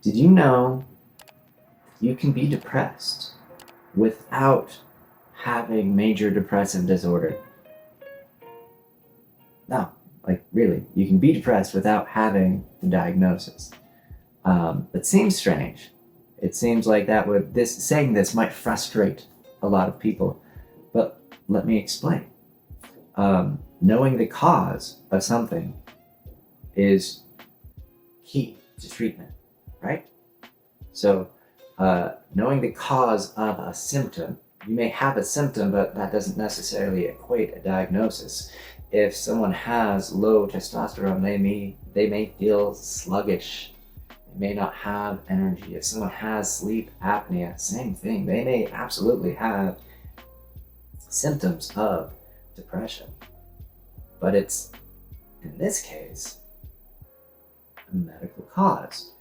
Did you know you can be depressed without having major depressive disorder? No, like really, you can be depressed without having the diagnosis. It seems strange. It seems like saying this might frustrate a lot of people, but let me explain. Knowing the cause of something is key to treatment, right? So, knowing the cause of a symptom, you may have a symptom, but that doesn't necessarily equate a diagnosis. If someone has low testosterone, they may feel sluggish. They may not have energy. If someone has sleep apnea, same thing. They may absolutely have symptoms of depression. But it's, in this case, a medical cause.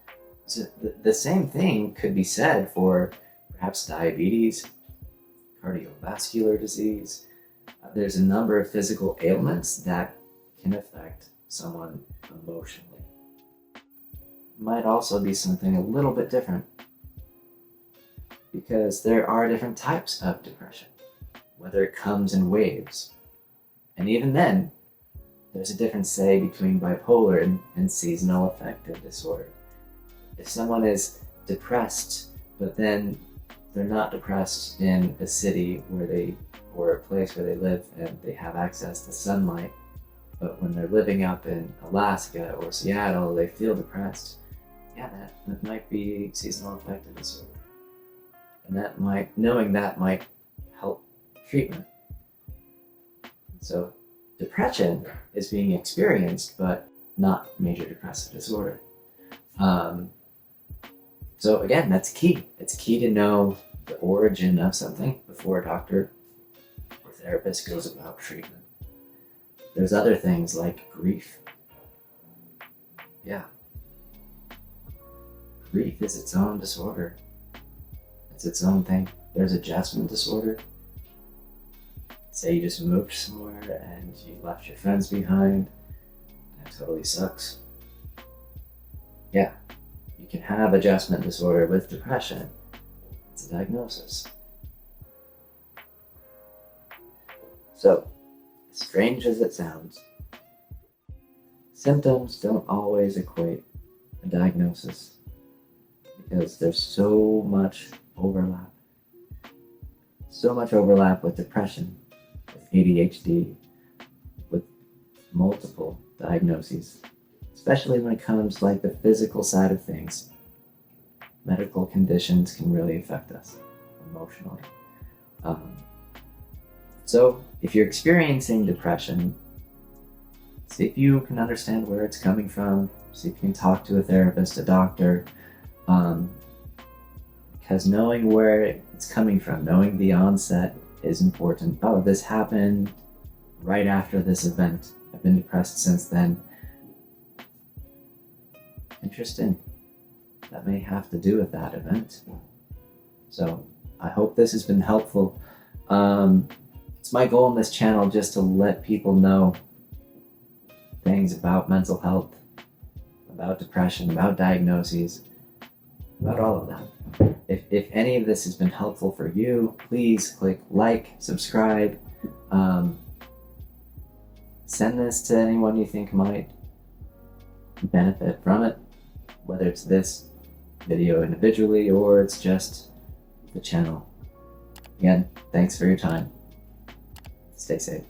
So the same thing could be said for perhaps diabetes, cardiovascular disease. There's a number of physical ailments that can affect someone emotionally. Might also be something a little bit different because there are different types of depression, whether it comes in waves. And even then, there's a difference, say, between bipolar and seasonal affective disorder. If someone is depressed, but then they're not depressed in a city or a place where they live and they have access to sunlight, but when they're living up in Alaska or Seattle, they feel depressed, yeah, that might be seasonal affective disorder. And knowing that might help treatment. So depression is being experienced, but not major depressive disorder. So again, that's key. It's key to know the origin of something before a doctor or therapist goes about treatment. There's other things like grief. Yeah. Grief is its own disorder. It's its own thing. There's adjustment disorder. Say you just moved somewhere and you left your friends behind. That totally sucks. Yeah. You can have adjustment disorder with depression. It's a diagnosis. So, as strange as it sounds, symptoms don't always equate a diagnosis because there's so much overlap. So much overlap with depression, with ADHD, with multiple diagnoses. Especially when it comes like the physical side of things. Medical conditions can really affect us emotionally. So if you're experiencing depression, see if you can understand where it's coming from. See if you can talk to a therapist, a doctor, because knowing where it's coming from, knowing the onset is important. Oh, this happened right after this event. I've been depressed since then. Interesting. That may have to do with that event. So I hope this has been helpful. It's my goal on this channel just to let people know things about mental health, about depression, about diagnoses, about all of that. If any of this has been helpful for you, please click like, subscribe, send this to anyone you think might benefit from it, whether it's this video individually or it's just the channel. Again, thanks for your time. Stay safe.